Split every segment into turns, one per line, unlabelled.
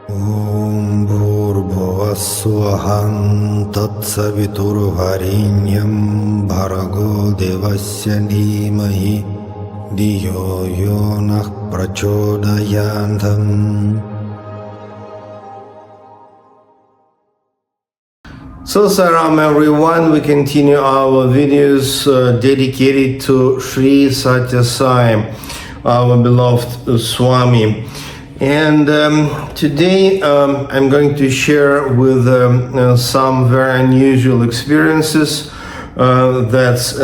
Om Bhurбhuvасваҳ Tatsavituर्вареньям Bhargo Devasya Dhimahi Dhiyo Yo Nः Prachodayantः. So Saram everyone, we continue our videos dedicated to Sri Sathya Sai, our beloved Swami. And today I'm going to share with some very unusual experiences. That's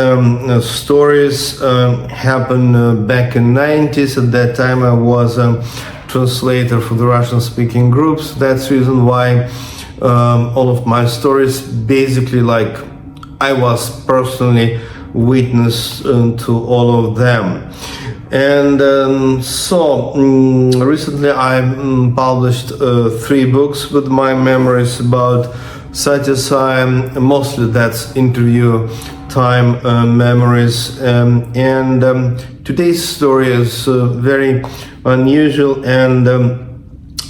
stories happened back in 90s. At that time I was a translator for the Russian speaking groups. That's the reason why all of my stories basically like I was personally witness to all of them. And recently I published 3 books with my memories about Sathya Sai, mostly that's interview time memories, and today's story is very unusual, and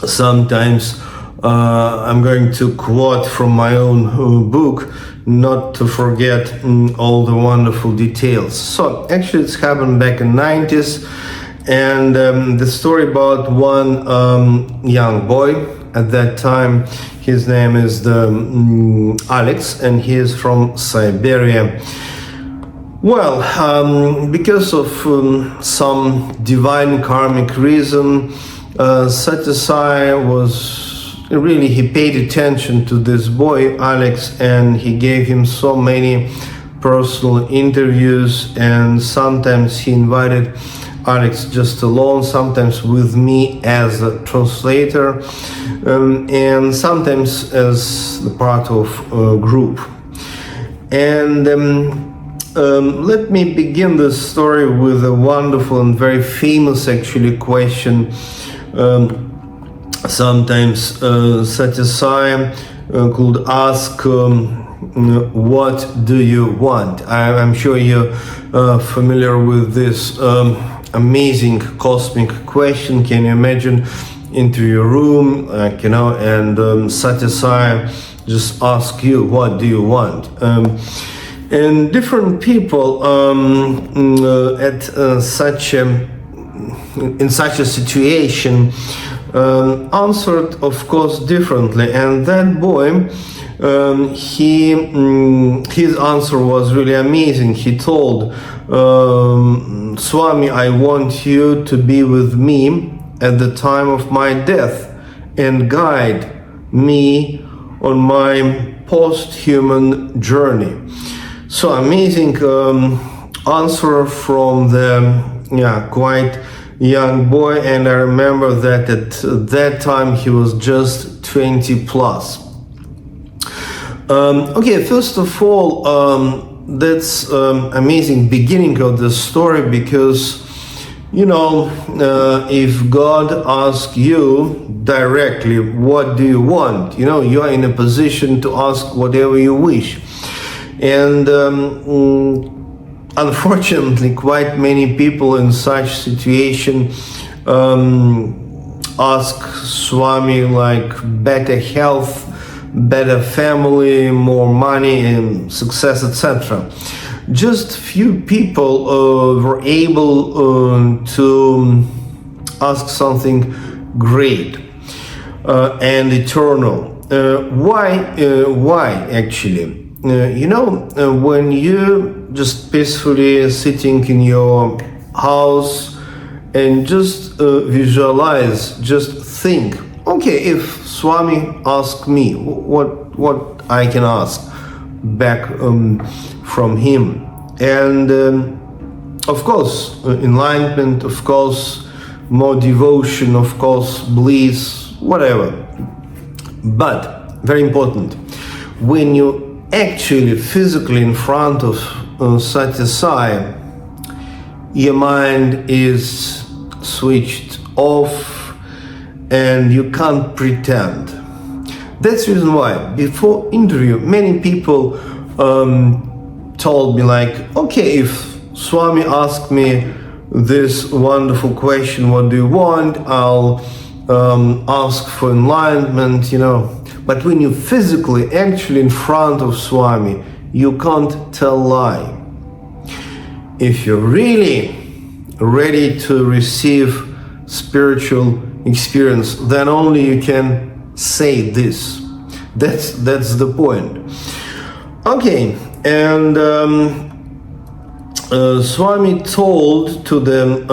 sometimes I'm going to quote from my own book, not to forget all the wonderful details. So actually it's happened back in 90s, and the story about one young boy at that time. His name is Alex, and he is from Siberia. Well, because of some divine karmic reason, Sathya Sai he paid attention to this boy, Alex, and he gave him so many personal interviews, and sometimes he invited Alex just alone, sometimes with me as a translator, and sometimes as the part of a group. And let me begin this story with a wonderful and very famous actually question. Sometimes Sathya Sai could ask, what do you want? I'm sure you're familiar with this amazing cosmic question. Can you imagine into your room, and Sathya Sai just ask you, what do you want? And different people in such a situation answered, of course, differently. And that boy, his answer was really amazing. He told, Swami, I want you to be with me at the time of my death and guide me on my post-human journey. So amazing answer from the quite young boy, and I remember that at that time he was just 20 plus. Okay, first of all, that's amazing beginning of the story, because if God asks you directly, what do you want? You are in a position to ask whatever you wish. And unfortunately, quite many people in such situation ask Swami like better health, better family, more money and success, etc. Just few people were able to ask something great and eternal. Why actually? When you just peacefully sitting in your house and just visualize, just think, okay, if Swami asks me, what I can ask back from him? And of course, enlightenment, of course, more devotion, of course, bliss, whatever. But very important, when you actually physically in front of Sathya Sai, your mind is switched off and you can't pretend. That's the reason why before interview many people told me like, okay, if Swami asked me this wonderful question, what do you want, I'll ask for enlightenment, but when you're physically actually in front of Swami, you can't tell lie. If you're really ready to receive spiritual experience, then only you can say this. That's the point. Okay, and Swami told to them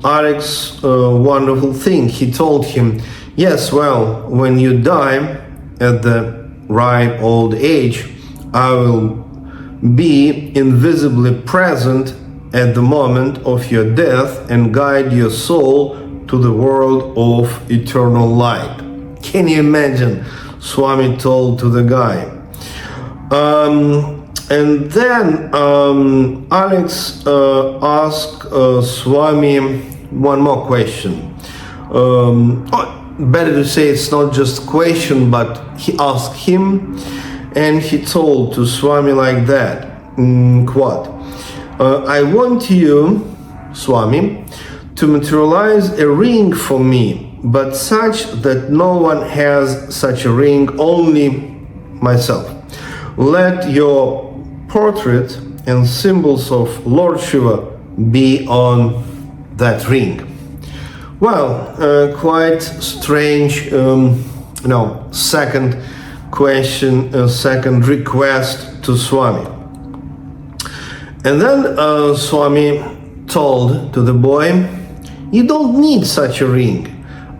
Alex a wonderful thing. He told him, yes, well, when you die at the ripe old age, I will be invisibly present at the moment of your death and guide your soul to the world of eternal light. Can you imagine? Swami told to the guy. And then Alex asked Swami one more question. Better to say it's not just a question, but he asked him, and he told to Swami like that, quote, I want you, Swami, to materialize a ring for me, but such that no one has such a ring, only myself. Let your portrait and symbols of Lord Shiva be on that ring. Well, quite strange, second question, second request to Swami. And then Swami told to the boy, you don't need such a ring.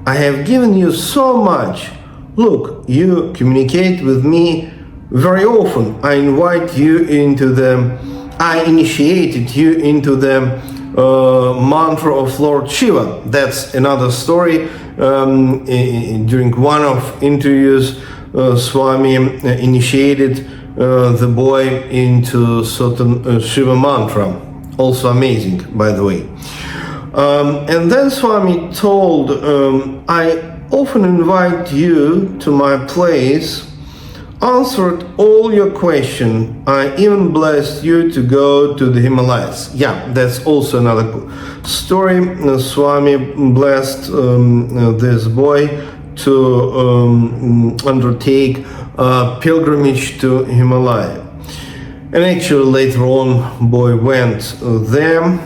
I have given you so much. Look, you communicate with me very often. I initiated you into the mantra of Lord Shiva. That's another story. During one of interviews, Swami initiated the boy into certain Shiva mantra. Also amazing, by the way. And then Swami told, I often invite you to my place, answered all your questions. I even blessed you to go to the Himalayas. Yeah, that's also another story. Swami blessed this boy to undertake a pilgrimage to Himalaya. And actually later on, boy went there.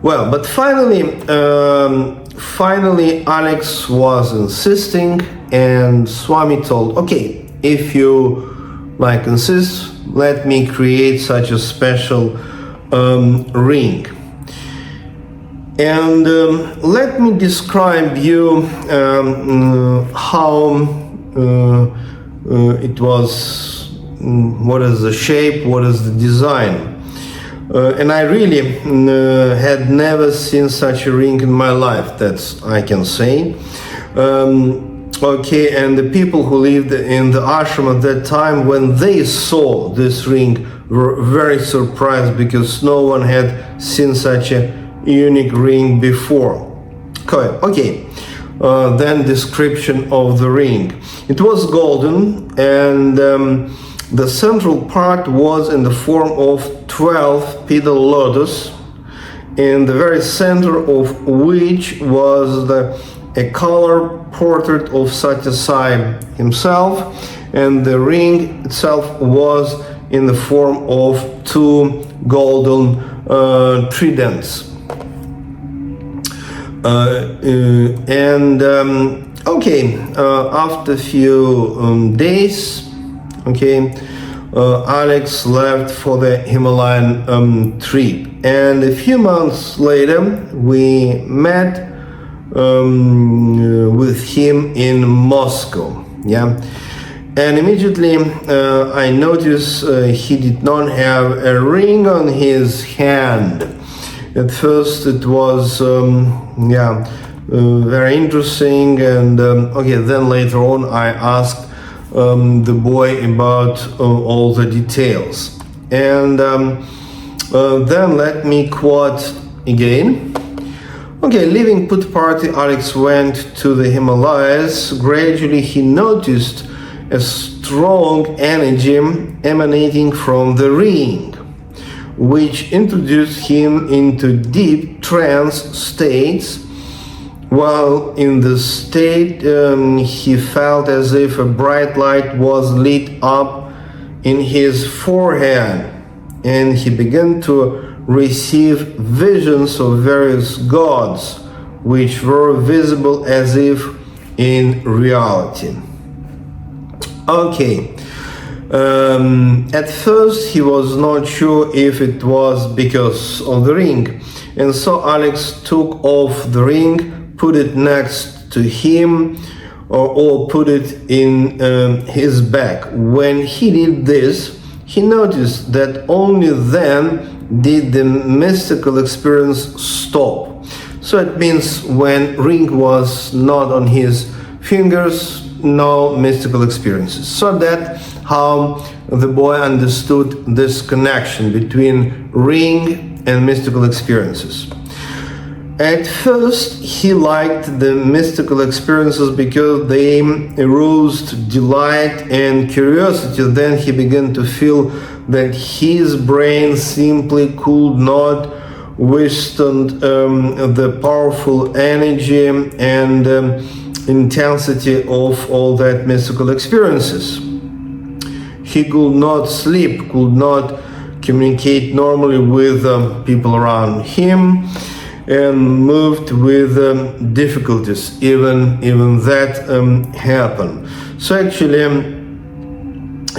Well, but finally Alex was insisting, and Swami told, okay, if you insist, let me create such a special ring. And let me describe you how it was, what is the shape, what is the design. And I really had never seen such a ring in my life, that's I can say. Okay, and the people who lived in the ashram at that time, when they saw this ring, were very surprised because no one had seen such a unique ring before. Okay, then description of the ring. It was golden, and the central part was in the form of 12 petal lotus, in the very center of which was a color portrait of Sathya Sai himself, and the ring itself was in the form of 2 golden tridents. After a few days, Alex left for the Himalayan trip, and a few months later we met with him in Moscow. And immediately I noticed he did not have a ring on his hand. At first it was very interesting, and then later on I asked the boy about all the details. And then let me quote again. Leaving Puttaparthi, Alex went to the Himalayas. Gradually he noticed a strong energy emanating from the ring. which introduced him into deep trance states. While in the state, he felt as if a bright light was lit up in his forehead, and he began to receive visions of various gods, which were visible as if in reality. Okay. At first he was not sure if it was because of the ring, and so Alex took off the ring, put it next to him, or put it in his bag. When he did this, he noticed that only then did the mystical experience stop. So it means when ring was not on his fingers, no mystical experiences. So that how the boy understood this connection between ring and mystical experiences. At first, he liked the mystical experiences because they aroused delight and curiosity. Then he began to feel that his brain simply could not withstand the powerful energy and intensity of all that mystical experiences. He could not sleep, could not communicate normally with people around him, and moved with difficulties. Even that happened. So actually,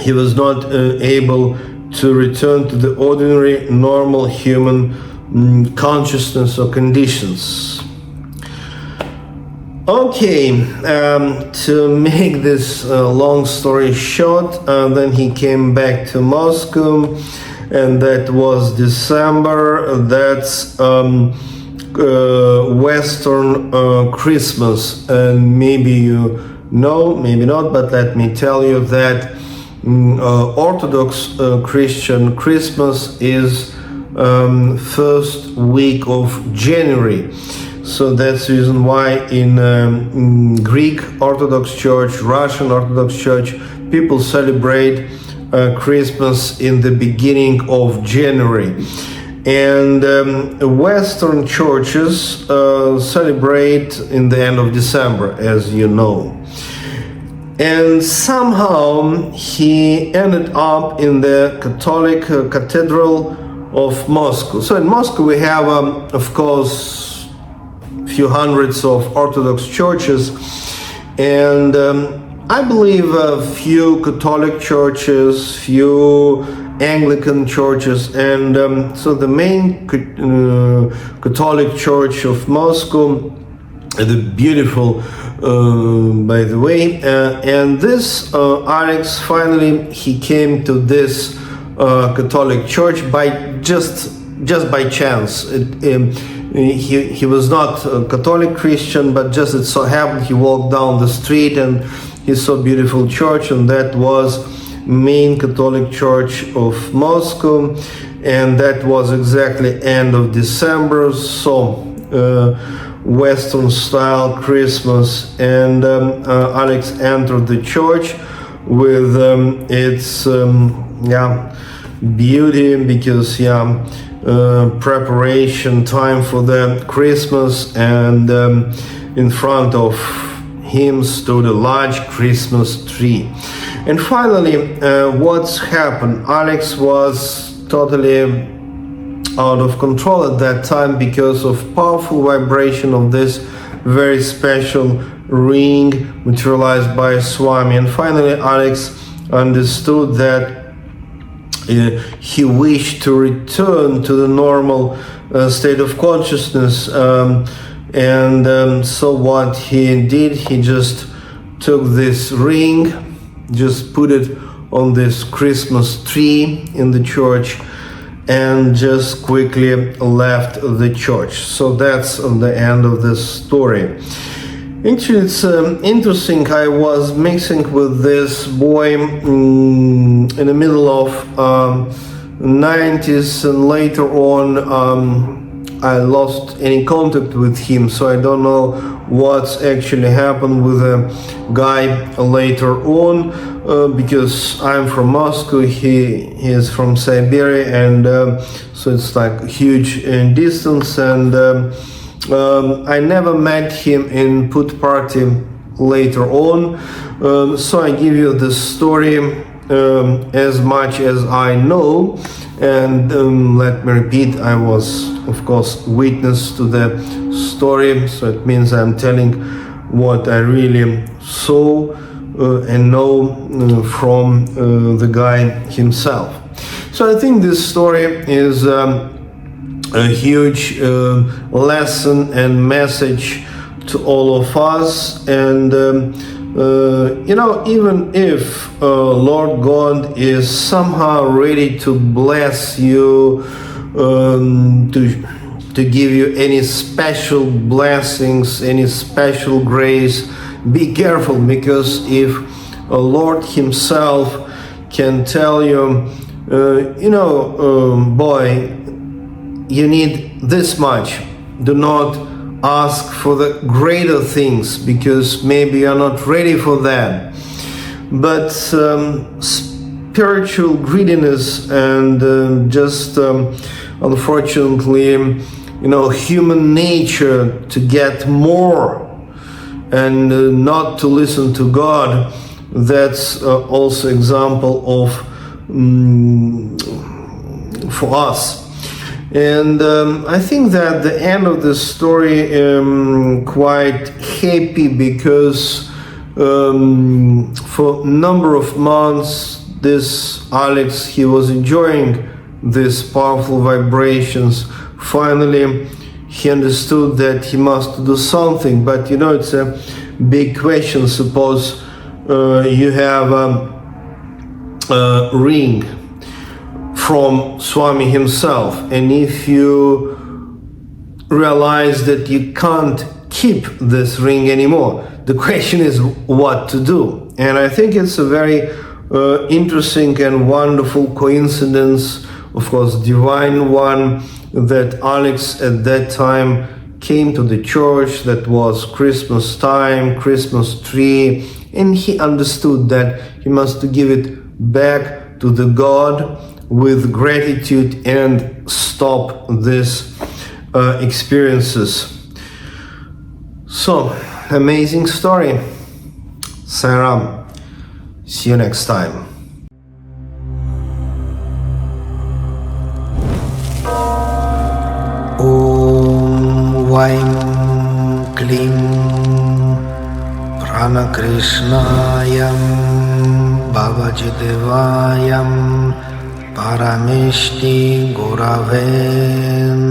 he was not able to return to the ordinary, normal human consciousness or conditions. Okay, to make this long story short, then he came back to Moscow, and that was December. That's Western Christmas, and maybe you know, maybe not, but let me tell you that Orthodox Christian Christmas is first week of January. So that's the reason why in Greek Orthodox Church, Russian Orthodox Church, people celebrate Christmas in the beginning of January. And Western churches celebrate in the end of December, as you know. And somehow he ended up in the Catholic Cathedral of Moscow. So in Moscow we have, of course, few hundreds of Orthodox churches, and I believe a few Catholic churches, few Anglican churches, and so the main Catholic Church of Moscow, the beautiful, by the way, and this Alex finally he came to this Catholic Church by just by chance. He was not a Catholic Christian, but just it so happened he walked down the street and he saw a beautiful church, and that was main Catholic Church of Moscow, and that was exactly end of December, so Western style Christmas, and Alex entered the church with its beauty, because preparation time for the Christmas, and in front of him stood a large Christmas tree. And finally, what's happened? Alex was totally out of control at that time because of powerful vibration of this very special ring materialized by Swami. And finally, Alex understood that he wished to return to the normal state of consciousness, so what he did, he just took this ring, just put it on this Christmas tree in the church, and just quickly left the church. So that's the end of this story. Actually, it's interesting. I was mixing with this boy in the middle of 90s, and later on I lost any contact with him, so I don't know what's actually happened with the guy later on, because I'm from Moscow, he is from Siberia, and so it's like huge distance, and I never met him in put party later on, so I give you the story as much as I know, and let me repeat, I was of course witness to the story, so it means I'm telling what I really saw and know from the guy himself. So I think this story is a huge lesson and message to all of us, and even if Lord God is somehow ready to bless you, to give you any special blessings, any special grace, be careful, because if Lord himself can tell you, boy, you need this much, do not ask for the greater things, because maybe you're not ready for that. But spiritual greediness and unfortunately, human nature to get more and not to listen to God, that's also example of for us. And I think that the end of the story quite happy, because for a number of months this Alex, he was enjoying these powerful vibrations. Finally he understood that he must do something, but it's a big question. Suppose you have a ring from Swami himself, and if you realize that you can't keep this ring anymore, the question is what to do. And I think it's a very interesting and wonderful coincidence, of course divine one, that Alex at that time came to the church. That was Christmas time, Christmas tree, and he understood that he must give it back to the God with gratitude and stop these experiences. So, amazing story. Sai Ram. See you next time.
Om Vaim Klim Prana Krishnayam Bhavajidevayam Parameshti Gurave